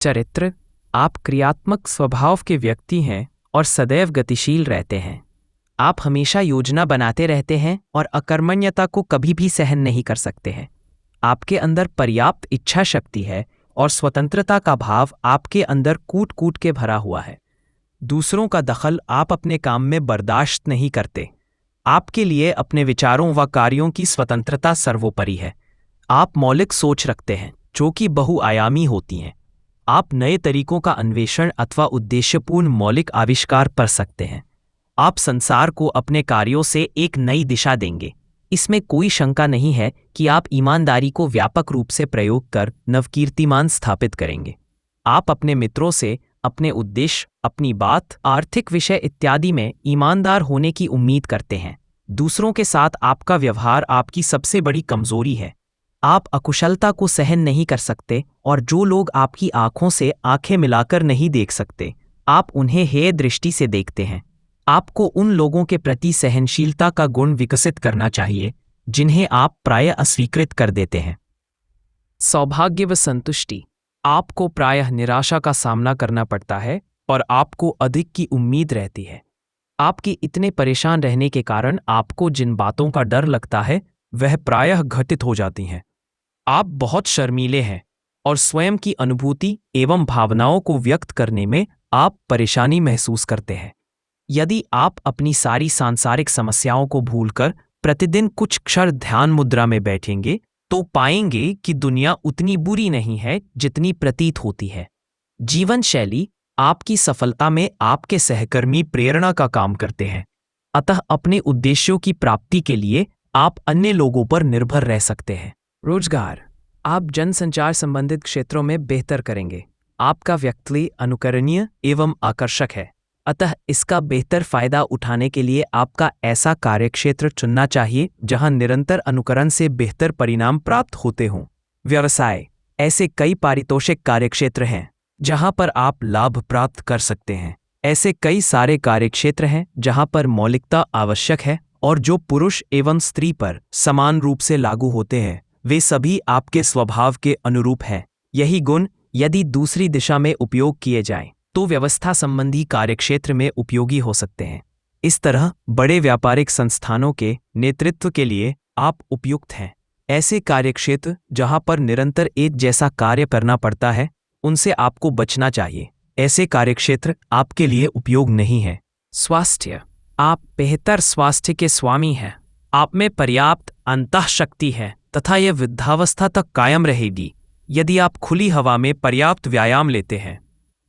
चरित्र। आप क्रियात्मक स्वभाव के व्यक्ति हैं और सदैव गतिशील रहते हैं। आप हमेशा योजना बनाते रहते हैं और अकर्मण्यता को कभी भी सहन नहीं कर सकते हैं। आपके अंदर पर्याप्त इच्छा शक्ति है और स्वतंत्रता का भाव आपके अंदर कूट कूट के भरा हुआ है। दूसरों का दखल आप अपने काम में बर्दाश्त नहीं करते। आपके लिए अपने विचारों व कार्यों की स्वतंत्रता सर्वोपरि है। आप मौलिक सोच रखते हैं जो कि बहुआयामी होती हैं। आप नए तरीकों का अन्वेषण अथवा उद्देश्यपूर्ण मौलिक आविष्कार कर सकते हैं। आप संसार को अपने कार्यों से एक नई दिशा देंगे। इसमें कोई शंका नहीं है कि आप ईमानदारी को व्यापक रूप से प्रयोग कर नवकीर्तिमान स्थापित करेंगे। आप अपने मित्रों से अपने उद्देश्य, अपनी बात, आर्थिक विषय इत्यादि में ईमानदार होने की उम्मीद करते हैं। दूसरों के साथ आपका व्यवहार आपकी सबसे बड़ी कमजोरी है। आप अकुशलता को सहन नहीं कर सकते और जो लोग आपकी आंखों से आंखें मिलाकर नहीं देख सकते, आप उन्हें हेय दृष्टि से देखते हैं। आपको उन लोगों के प्रति सहनशीलता का गुण विकसित करना चाहिए जिन्हें आप प्रायः अस्वीकृत कर देते हैं। सौभाग्य व संतुष्टि। आपको प्रायः निराशा का सामना करना पड़ता है और आपको अधिक की उम्मीद रहती है। आपकी इतने परेशान रहने के कारण आपको जिन बातों का डर लगता है वह प्रायः घटित हो जाती हैं। आप बहुत शर्मीले हैं और स्वयं की अनुभूति एवं भावनाओं को व्यक्त करने में आप परेशानी महसूस करते हैं। यदि आप अपनी सारी सांसारिक समस्याओं को भूलकर प्रतिदिन कुछ क्षण ध्यान मुद्रा में बैठेंगे तो पाएंगे कि दुनिया उतनी बुरी नहीं है जितनी प्रतीत होती है। जीवन शैली आपकी सफलता में आपके सहकर्मी प्रेरणा का काम करते हैं। अतः अपने उद्देश्यों की प्राप्ति के लिए आप अन्य लोगों पर निर्भर रह सकते हैं। रोजगार। आप जनसंचार संबंधित क्षेत्रों में बेहतर करेंगे। आपका व्यक्तित्व अनुकरणीय एवं आकर्षक है, अतः इसका बेहतर फायदा उठाने के लिए आपका ऐसा कार्यक्षेत्र चुनना चाहिए जहां निरंतर अनुकरण से बेहतर परिणाम प्राप्त होते हों। व्यवसाय। ऐसे कई पारितोषिक कार्यक्षेत्र हैं जहां पर आप लाभ प्राप्त कर सकते हैं। ऐसे कई सारे कार्यक्षेत्र हैं जहां पर मौलिकता आवश्यक है और जो पुरुष एवं स्त्री पर समान रूप से लागू होते हैं वे सभी आपके स्वभाव के अनुरूप हैं। यही गुण यदि दूसरी दिशा में उपयोग किए जाएं तो व्यवस्था संबंधी कार्यक्षेत्र में उपयोगी हो सकते हैं। इस तरह बड़े व्यापारिक संस्थानों के नेतृत्व के लिए आप उपयुक्त हैं। ऐसे कार्यक्षेत्र जहां पर निरंतर एक जैसा कार्य करना पड़ता है उनसे आपको बचना चाहिए। ऐसे कार्यक्षेत्र आपके लिए उपयोग नहीं है। स्वास्थ्य। आप बेहतर स्वास्थ्य के स्वामी हैं। आप में पर्याप्त अंतःशक्ति है तथा यह वृद्धावस्था तक कायम रहेगी यदि आप खुली हवा में पर्याप्त व्यायाम लेते हैं,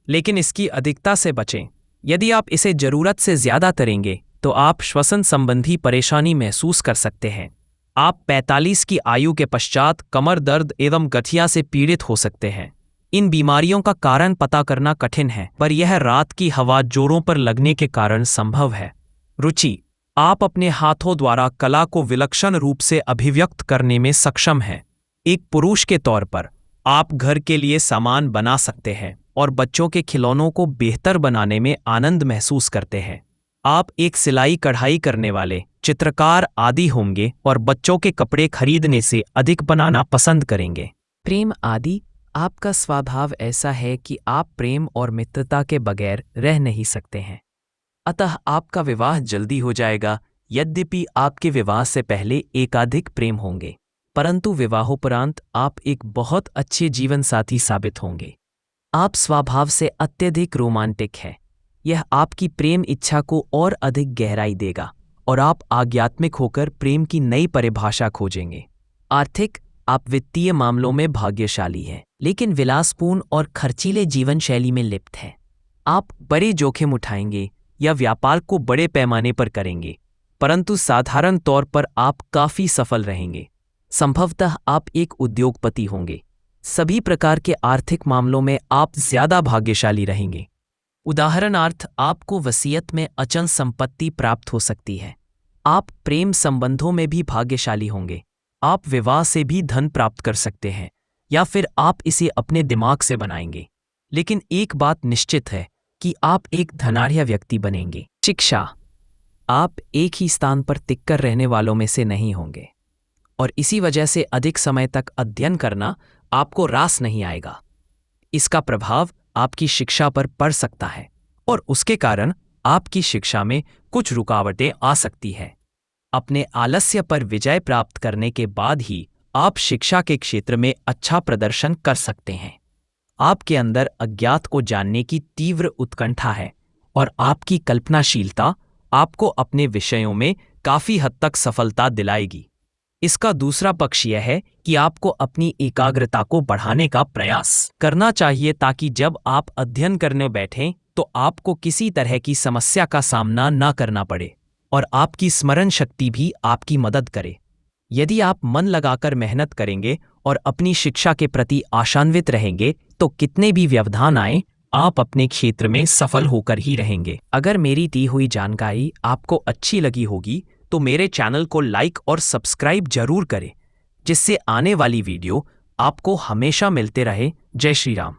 लेकिन इसकी अधिकता से बचें। यदि आप इसे जरूरत से ज्यादा करेंगे तो आप श्वसन संबंधी परेशानी महसूस कर सकते हैं। आप 45 की आयु के पश्चात कमर दर्द एवं गठिया से पीड़ित हो सकते हैं। इन बीमारियों का कारण पता करना कठिन है, पर यह रात की हवा जोड़ों पर लगने के कारण संभव है। रुचि। आप अपने हाथों द्वारा कला को विलक्षण रूप से अभिव्यक्त करने में सक्षम हैं। एक पुरुष के तौर पर आप घर के लिए सामान बना सकते हैं और बच्चों के खिलौनों को बेहतर बनाने में आनंद महसूस करते हैं। आप एक सिलाई कढ़ाई करने वाले, चित्रकार आदि होंगे और बच्चों के कपड़े खरीदने से अधिक बनाना पसंद करेंगे। प्रेम आदि। आपका स्वभाव ऐसा है कि आप प्रेम और मित्रता के बगैर रह नहीं सकते हैं, अतः आपका विवाह जल्दी हो जाएगा। यद्यपि आपके विवाह से पहले एकाधिक प्रेम होंगे, परंतु विवाहोपरांत आप एक बहुत अच्छे जीवन साथी साबित होंगे। आप स्वभाव से अत्यधिक रोमांटिक हैं। यह आपकी प्रेम इच्छा को और अधिक गहराई देगा और आप आध्यात्मिक होकर प्रेम की नई परिभाषा खोजेंगे। आर्थिक। आप वित्तीय मामलों में भाग्यशाली हैं, लेकिन विलासपूर्ण और खर्चीले जीवन शैली में लिप्त हैं। आप बड़े जोखिम उठाएंगे या व्यापार को बड़े पैमाने पर करेंगे, परंतु साधारण तौर पर आप काफी सफल रहेंगे। संभवतः आप एक उद्योगपति होंगे। सभी प्रकार के आर्थिक मामलों में आप ज्यादा भाग्यशाली रहेंगे। उदाहरणार्थ, आपको वसीयत में अचल संपत्ति प्राप्त हो सकती है। आप प्रेम संबंधों में भी भाग्यशाली होंगे। आप विवाह से भी धन प्राप्त कर सकते हैं या फिर आप इसे अपने दिमाग से बनाएंगे। लेकिन एक बात निश्चित है कि आप एक धनाढ्य व्यक्ति बनेंगे। शिक्षा। आप एक ही स्थान पर टिककर रहने वालों में से नहीं होंगे और इसी वजह से अधिक समय तक अध्ययन करना आपको रास नहीं आएगा। इसका प्रभाव आपकी शिक्षा पर पड़ सकता है और उसके कारण आपकी शिक्षा में कुछ रुकावटें आ सकती है। अपने आलस्य पर विजय प्राप्त करने के बाद ही आप शिक्षा के क्षेत्र में अच्छा प्रदर्शन कर सकते हैं। आपके अंदर अज्ञात को जानने की तीव्र उत्कंठा है और आपकी कल्पनाशीलता आपको अपने विषयों में काफी हद तक सफलता दिलाएगी। इसका दूसरा पक्ष यह है कि आपको अपनी एकाग्रता को बढ़ाने का प्रयास करना चाहिए ताकि जब आप अध्ययन करने बैठें तो आपको किसी तरह की समस्या का सामना न करना पड़े और आपकी स्मरण शक्ति भी आपकी मदद करे। यदि आप मन लगाकर मेहनत करेंगे और अपनी शिक्षा के प्रति आशान्वित रहेंगे तो कितने भी व्यवधान आए, आप अपने क्षेत्र में सफल होकर ही रहेंगे। अगर मेरी दी हुई जानकारी आपको अच्छी लगी होगी तो मेरे चैनल को लाइक और सब्सक्राइब जरूर करें, जिससे आने वाली वीडियो आपको हमेशा मिलते रहे। जय श्री राम।